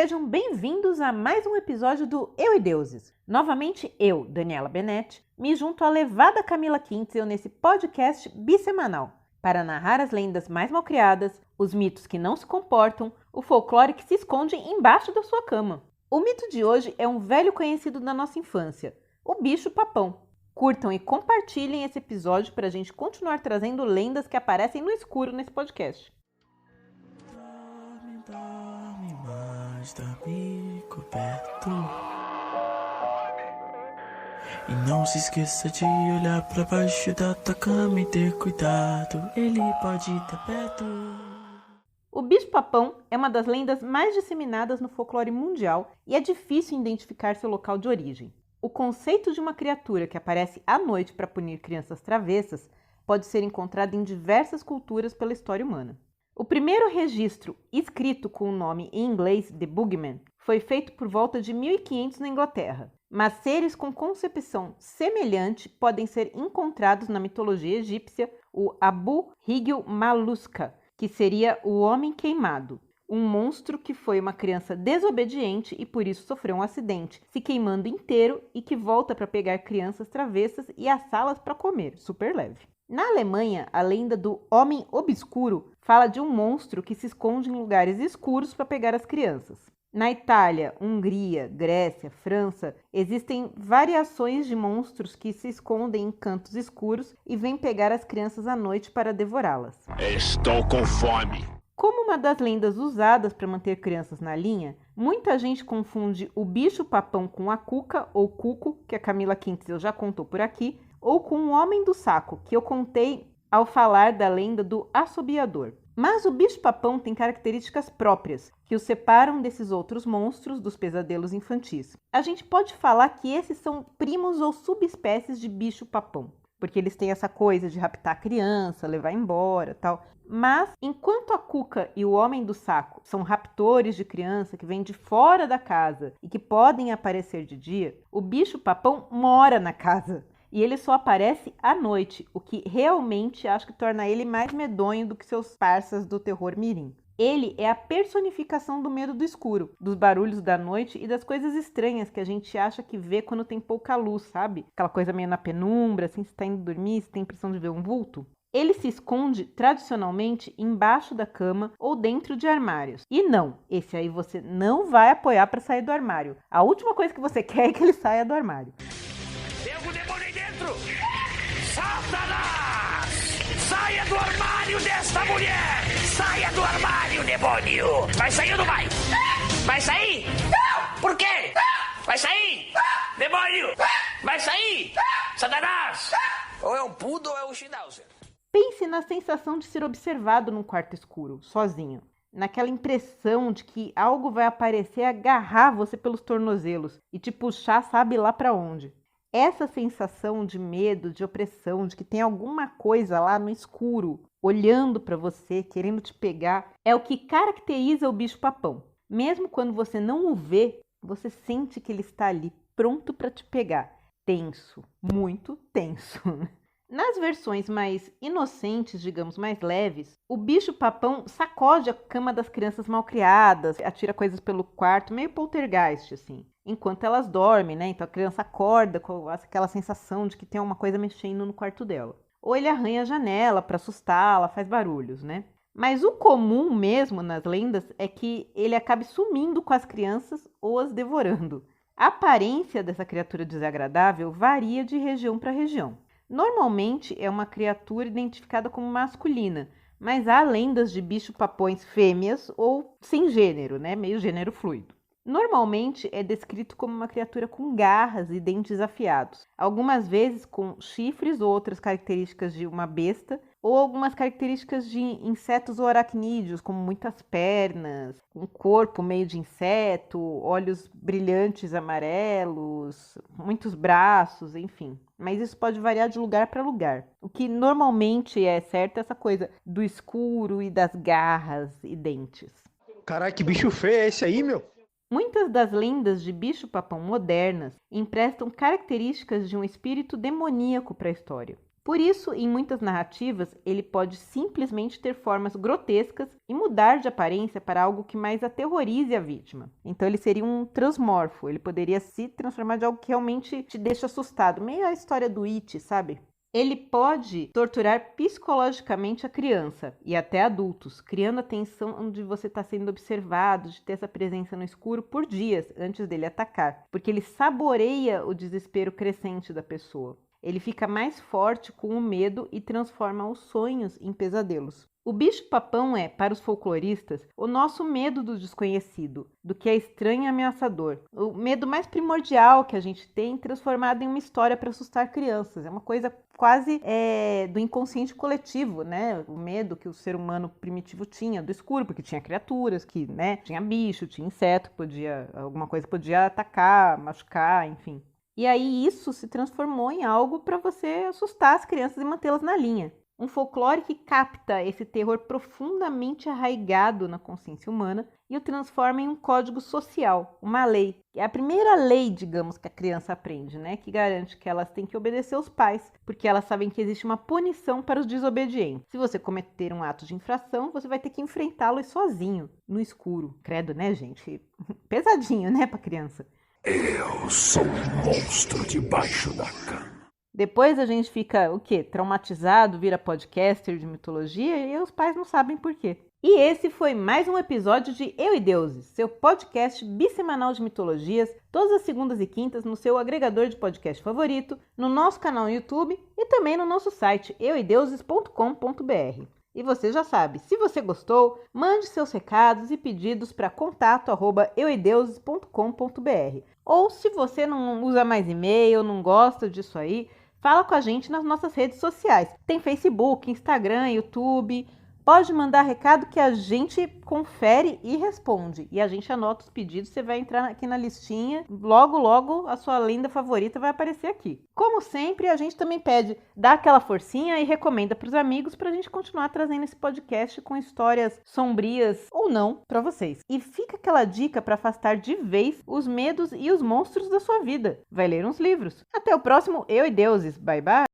Sejam bem-vindos a mais um episódio do Eu e Deuses. Novamente eu, Daniela Benetti, me junto à levada Camila Quintzel nesse podcast bissemanal para narrar as lendas mais malcriadas, os mitos que não se comportam, o folclore que se esconde embaixo da sua cama. O mito de hoje é um velho conhecido da nossa infância, o bicho-papão. Curtam e compartilhem esse episódio para a gente continuar trazendo lendas que aparecem no escuro nesse podcast. Dorme mais, dorme coberto. E não se esqueça de olhar pra baixo da tua cama e ter cuidado, ele pode estar perto. O bicho-papão é uma das lendas mais disseminadas no folclore mundial e é difícil identificar seu local de origem. O conceito de uma criatura que aparece à noite para punir crianças travessas pode ser encontrado em diversas culturas pela história humana. O primeiro registro escrito com o nome em inglês The Boogeyman foi feito por volta de 1500 na Inglaterra, mas seres com concepção semelhante podem ser encontrados na mitologia egípcia, o Abu Higil Maluska, que seria o Homem Queimado, um monstro que foi uma criança desobediente e por isso sofreu um acidente, se queimando inteiro e que volta para pegar crianças travessas e assá-las para comer, super leve. Na Alemanha, a lenda do Homem Obscuro fala de um monstro que se esconde em lugares escuros para pegar as crianças. Na Itália, Hungria, Grécia, França, existem variações de monstros que se escondem em cantos escuros e vêm pegar as crianças à noite para devorá-las. Estou com fome. Como uma das lendas usadas para manter crianças na linha, muita gente confunde o bicho-papão com a cuca ou cuco, que a Camila Quintzel já contou por aqui, ou com o homem do saco, que eu contei ao falar da lenda do assobiador. Mas o bicho-papão tem características próprias, que o separam desses outros monstros dos pesadelos infantis. A gente pode falar que esses são primos ou subespécies de bicho-papão, porque eles têm essa coisa de raptar a criança, levar embora, tal. Mas, enquanto a cuca e o homem do saco são raptores de criança que vêm de fora da casa e que podem aparecer de dia, o bicho-papão mora na casa. E ele só aparece à noite, o que realmente acho que torna ele mais medonho do que seus parças do terror mirim. Ele é a personificação do medo do escuro, dos barulhos da noite e das coisas estranhas que a gente acha que vê quando tem pouca luz, sabe? Aquela coisa meio na penumbra, assim, você tá indo dormir, você tem a impressão de ver um vulto. Ele se esconde, tradicionalmente, embaixo da cama ou dentro de armários. E não, esse aí você não vai apoiar para sair do armário. A última coisa que você quer é que ele saia do armário. Tem algum demônio aí dentro? Satanás! Saia do armário desta mulher! Saia do armário, demônio! Vai sair ou não vai? Vai sair? Não! Por quê? Vai sair? Demônio! Vai sair? Satanás! Ou é um poodle ou é um Schnauzer? Pense na sensação de ser observado num quarto escuro, sozinho. Naquela impressão de que algo vai aparecer e agarrar você pelos tornozelos e te puxar sabe lá para onde. Essa sensação de medo, de opressão, de que tem alguma coisa lá no escuro, olhando para você, querendo te pegar, é o que caracteriza o bicho-papão. Mesmo quando você não o vê, você sente que ele está ali, pronto para te pegar. Tenso, muito tenso. Nas versões mais inocentes, digamos, mais leves, o bicho-papão sacode a cama das crianças malcriadas, atira coisas pelo quarto, meio poltergeist, assim, enquanto elas dormem, né? Então a criança acorda com aquela sensação de que tem alguma coisa mexendo no quarto dela. Ou ele arranha a janela para assustá-la, faz barulhos, né? Mas o comum mesmo nas lendas é que ele acabe sumindo com as crianças ou as devorando. A aparência dessa criatura desagradável varia de região para região. Normalmente é uma criatura identificada como masculina, mas há lendas de bicho-papões fêmeas ou sem gênero, né? Meio gênero fluido. Normalmente é descrito como uma criatura com garras e dentes afiados, algumas vezes com chifres ou outras características de uma besta, ou algumas características de insetos ou aracnídeos, como muitas pernas, um corpo meio de inseto, olhos brilhantes amarelos, muitos braços, enfim. Mas isso pode variar de lugar para lugar. O que normalmente é certo é essa coisa do escuro e das garras e dentes. Caralho, que bicho feio é esse aí, meu? Muitas das lendas de bicho-papão modernas emprestam características de um espírito demoníaco para a história. Por isso, em muitas narrativas, ele pode simplesmente ter formas grotescas e mudar de aparência para algo que mais aterrorize a vítima. Então ele seria um transmorfo, ele poderia se transformar de algo que realmente te deixa assustado. Meio a história do It, sabe? Ele pode torturar psicologicamente a criança e até adultos, criando a tensão de você estar sendo observado, de ter essa presença no escuro por dias antes dele atacar, porque ele saboreia o desespero crescente da pessoa. Ele fica mais forte com o medo e transforma os sonhos em pesadelos. O bicho-papão é, para os folcloristas, o nosso medo do desconhecido, do que é estranho e ameaçador. O medo mais primordial que a gente tem transformado em uma história para assustar crianças. É uma coisa quase do inconsciente coletivo, né? O medo que o ser humano primitivo tinha do escuro, porque tinha criaturas, que, né? Tinha bicho, tinha inseto, alguma coisa podia atacar, machucar, enfim. E aí isso se transformou em algo para você assustar as crianças e mantê-las na linha. Um folclore que capta esse terror profundamente arraigado na consciência humana e o transforma em um código social, uma lei. É a primeira lei, digamos, que a criança aprende, né? Que garante que elas têm que obedecer aos pais, porque elas sabem que existe uma punição para os desobedientes. Se você cometer um ato de infração, você vai ter que enfrentá-lo sozinho, no escuro. Credo, né, gente? Pesadinho, né, para criança? Eu sou um monstro debaixo da cama. Depois a gente fica, traumatizado, vira podcaster de mitologia e os pais não sabem por quê. E esse foi mais um episódio de Eu e Deuses, seu podcast bissemanal de mitologias, todas as segundas e quintas no seu agregador de podcast favorito, no nosso canal no YouTube e também no nosso site euideuses.com.br. E você já sabe, se você gostou, mande seus recados e pedidos para contato@euideuses.com.br. Ou se você não usa mais e-mail, não gosta disso aí, fala com a gente nas nossas redes sociais. Tem Facebook, Instagram, YouTube. Pode mandar recado que a gente confere e responde. E a gente anota os pedidos, você vai entrar aqui na listinha. Logo, logo, a sua lenda favorita vai aparecer aqui. Como sempre, a gente também pede, dá aquela forcinha e recomenda para os amigos para a gente continuar trazendo esse podcast com histórias sombrias ou não para vocês. E fica aquela dica para afastar de vez os medos e os monstros da sua vida. Vai ler uns livros. Até o próximo Eu e Deuses. Bye, bye!